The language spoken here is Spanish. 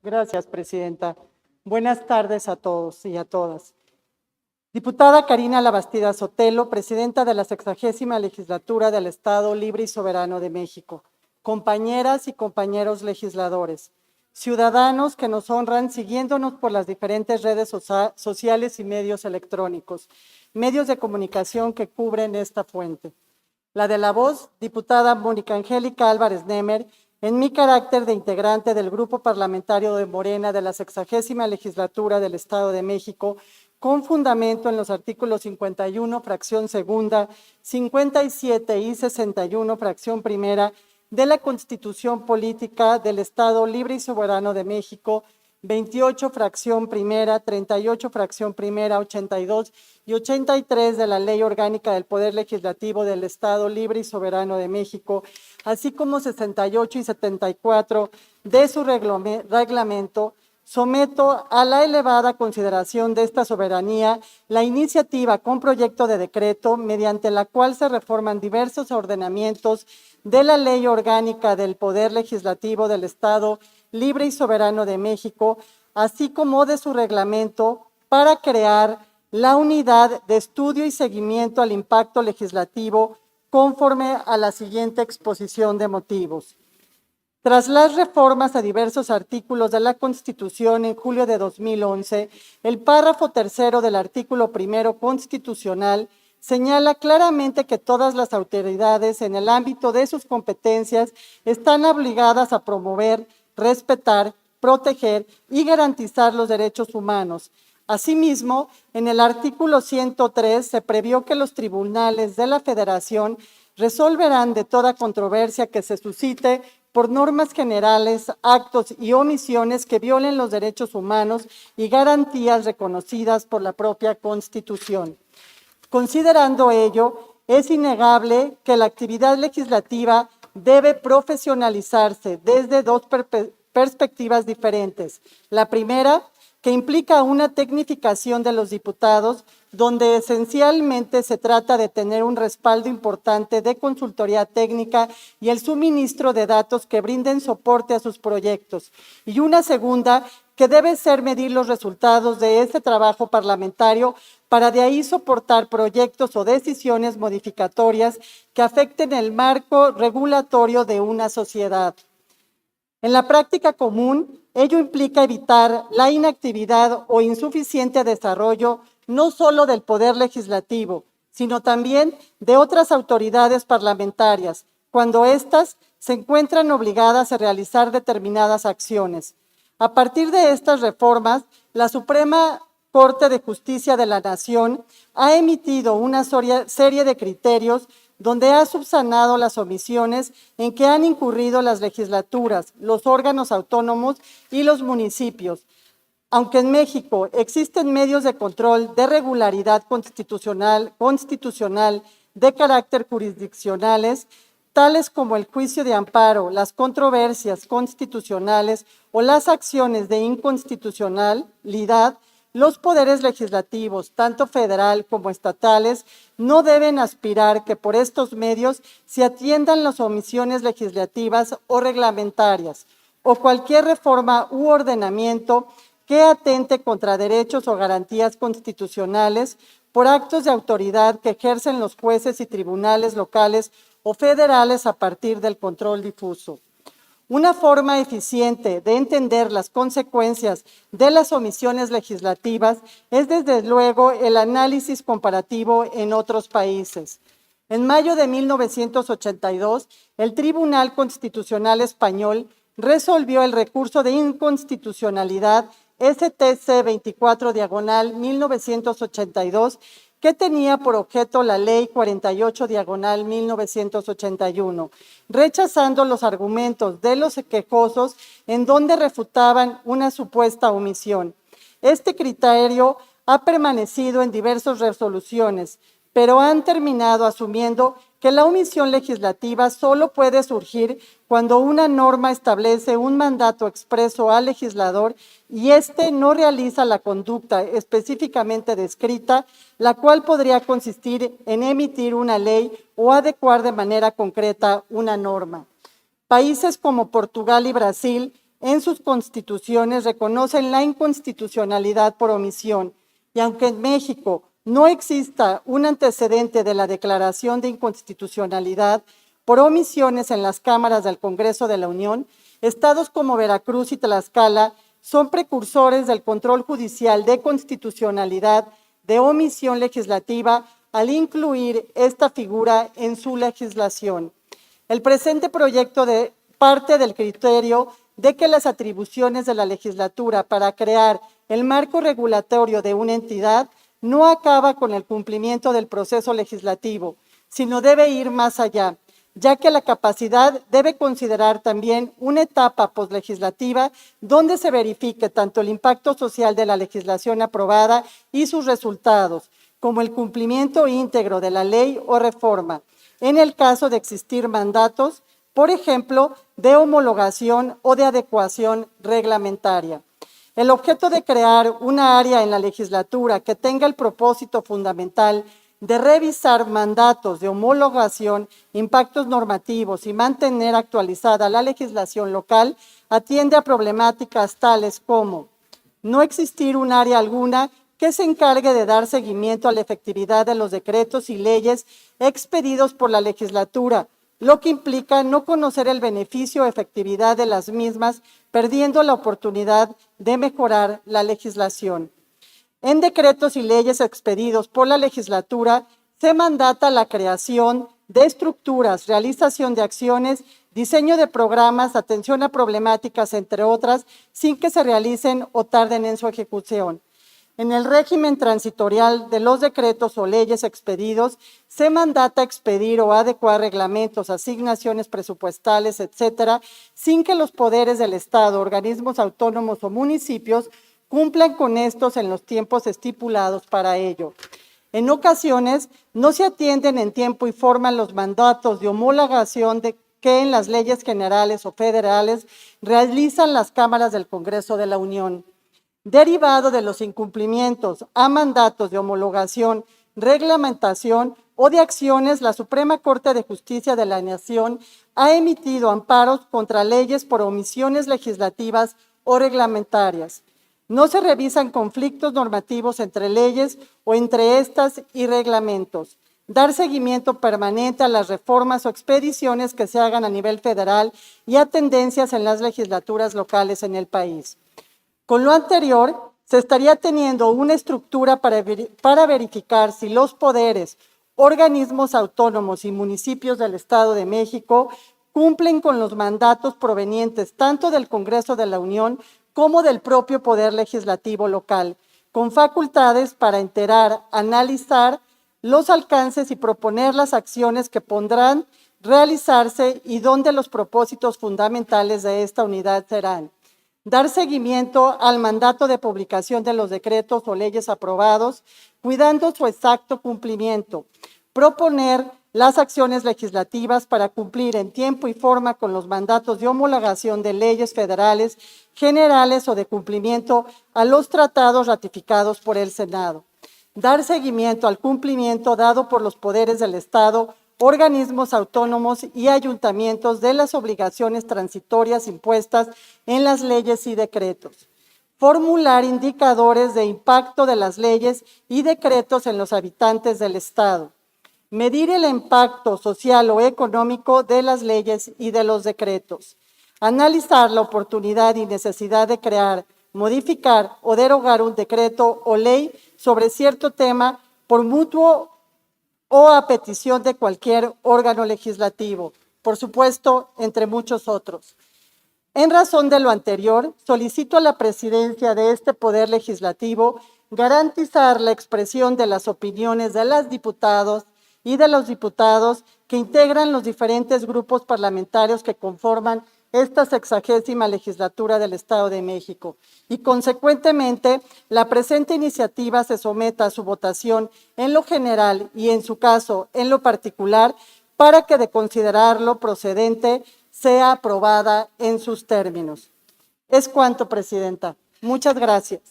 Gracias, presidenta. Buenas tardes a todos y a todas. Diputada Karina Labastida Sotelo, presidenta de la 60ª Legislatura del Estado Libre y Soberano de México. Compañeras y compañeros legisladores, ciudadanos que nos honran siguiéndonos por las diferentes redes sociales y medios electrónicos, medios de comunicación que cubren esta fuente. La de La Voz, diputada Mónica Angélica Álvarez Nemer, en mi carácter de integrante del Grupo Parlamentario de Morena de la 60ª Legislatura del Estado de México, con fundamento en los artículos 51, fracción segunda, 57 y 61, fracción primera, de la Constitución Política del Estado Libre y Soberano de México, 28, fracción primera, 38, fracción primera, 82 y 83 de la Ley Orgánica del Poder Legislativo del Estado Libre y Soberano de México, así como 68 y 74 de su reglamento, someto a la elevada consideración de esta soberanía la iniciativa con proyecto de decreto mediante la cual se reforman diversos ordenamientos de la Ley Orgánica del Poder Legislativo del Estado Libre y Soberano de México, así como de su reglamento para crear la Unidad de Estudio y Seguimiento al Impacto Legislativo conforme a la siguiente exposición de motivos. Tras las reformas a diversos artículos de la Constitución en julio de 2011, el párrafo tercero del artículo primero constitucional señala claramente que todas las autoridades en el ámbito de sus competencias están obligadas a promover, respetar, proteger y garantizar los derechos humanos. Asimismo, en el artículo 103 se previó que los tribunales de la Federación resolverán de toda controversia que se suscite por normas generales, actos y omisiones que violen los derechos humanos y garantías reconocidas por la propia Constitución. Considerando ello, es innegable que la actividad legislativa debe profesionalizarse desde dos perspectivas diferentes. La primera, que implica una tecnificación de los diputados, donde esencialmente se trata de tener un respaldo importante de consultoría técnica y el suministro de datos que brinden soporte a sus proyectos. Y una segunda, que debe ser medir los resultados de ese trabajo parlamentario para de ahí soportar proyectos o decisiones modificatorias que afecten el marco regulatorio de una sociedad. En la práctica común, ello implica evitar la inactividad o insuficiente desarrollo no solo del Poder Legislativo, sino también de otras autoridades parlamentarias, cuando éstas se encuentran obligadas a realizar determinadas acciones. A partir de estas reformas, la Suprema Corte de Justicia de la Nación ha emitido una serie de criterios donde ha subsanado las omisiones en que han incurrido las legislaturas, los órganos autónomos y los municipios. Aunque en México existen medios de control de regularidad constitucional de carácter jurisdiccionales, tales como el juicio de amparo, las controversias constitucionales o las acciones de inconstitucionalidad, los poderes legislativos, tanto federal como estatales, no deben aspirar que por estos medios se atiendan las omisiones legislativas o reglamentarias o cualquier reforma u ordenamiento que atente contra derechos o garantías constitucionales por actos de autoridad que ejercen los jueces y tribunales locales o federales a partir del control difuso. Una forma eficiente de entender las consecuencias de las omisiones legislativas es desde luego el análisis comparativo en otros países. En mayo de 1982, el Tribunal Constitucional Español resolvió el recurso de inconstitucionalidad STC 24/1982, que tenía por objeto la Ley 48/1981, rechazando los argumentos de los quejosos en donde refutaban una supuesta omisión. Este criterio ha permanecido en diversas resoluciones, pero han terminado asumiendo que la omisión legislativa solo puede surgir cuando una norma establece un mandato expreso al legislador y éste no realiza la conducta específicamente descrita, la cual podría consistir en emitir una ley o adecuar de manera concreta una norma. Países como Portugal y Brasil en sus constituciones reconocen la inconstitucionalidad por omisión, y aunque en México no exista un antecedente de la declaración de inconstitucionalidad por omisiones en las cámaras del Congreso de la Unión, estados como Veracruz y Tlaxcala son precursores del control judicial de constitucionalidad de omisión legislativa al incluir esta figura en su legislación. El presente proyecto parte del criterio de que las atribuciones de la legislatura para crear el marco regulatorio de una entidad no acaba con el cumplimiento del proceso legislativo, sino debe ir más allá, ya que la capacidad debe considerar también una etapa postlegislativa donde se verifique tanto el impacto social de la legislación aprobada y sus resultados, como el cumplimiento íntegro de la ley o reforma, en el caso de existir mandatos, por ejemplo, de homologación o de adecuación reglamentaria. El objeto de crear una área en la legislatura que tenga el propósito fundamental de revisar mandatos de homologación, impactos normativos y mantener actualizada la legislación local, atiende a problemáticas tales como no existir un área alguna que se encargue de dar seguimiento a la efectividad de los decretos y leyes expedidos por la legislatura, lo que implica no conocer el beneficio o efectividad de las mismas, perdiendo la oportunidad de mejorar la legislación. En decretos y leyes expedidos por la legislatura se mandata la creación de estructuras, realización de acciones, diseño de programas, atención a problemáticas, entre otras, sin que se realicen o tarden en su ejecución. En el régimen transitorial de los decretos o leyes expedidos, se mandata expedir o adecuar reglamentos, asignaciones presupuestales, etcétera, sin que los poderes del Estado, organismos autónomos o municipios cumplan con estos en los tiempos estipulados para ello. En ocasiones, no se atienden en tiempo y forma los mandatos de homologación que en las leyes generales o federales realizan las cámaras del Congreso de la Unión. Derivado de los incumplimientos a mandatos de homologación, reglamentación o de acciones, la Suprema Corte de Justicia de la Nación ha emitido amparos contra leyes por omisiones legislativas o reglamentarias. No se revisan conflictos normativos entre leyes o entre estas y reglamentos. Dar seguimiento permanente a las reformas o expediciones que se hagan a nivel federal y a tendencias en las legislaturas locales en el país. Con lo anterior, se estaría teniendo una estructura para verificar si los poderes, organismos autónomos y municipios del Estado de México cumplen con los mandatos provenientes tanto del Congreso de la Unión como del propio Poder Legislativo local, con facultades para enterar, analizar los alcances y proponer las acciones que podrán realizarse y dónde los propósitos fundamentales de esta unidad serán. Dar seguimiento al mandato de publicación de los decretos o leyes aprobados, cuidando su exacto cumplimiento. Proponer las acciones legislativas para cumplir en tiempo y forma con los mandatos de homologación de leyes federales, generales o de cumplimiento a los tratados ratificados por el Senado. Dar seguimiento al cumplimiento dado por los poderes del Estado, organismos autónomos y ayuntamientos de las obligaciones transitorias impuestas en las leyes y decretos. Formular indicadores de impacto de las leyes y decretos en los habitantes del Estado. Medir el impacto social o económico de las leyes y de los decretos. Analizar la oportunidad y necesidad de crear, modificar o derogar un decreto o ley sobre cierto tema por mutuo o a petición de cualquier órgano legislativo, por supuesto, entre muchos otros. En razón de lo anterior, solicito a la presidencia de este Poder Legislativo garantizar la expresión de las opiniones de las diputadas y de los diputados que integran los diferentes grupos parlamentarios que conforman esta 60ª legislatura del Estado de México y, consecuentemente, la presente iniciativa se someta a su votación en lo general y, en su caso, en lo particular, para que, de considerarlo procedente, sea aprobada en sus términos. Es cuanto, Presidenta. Muchas gracias.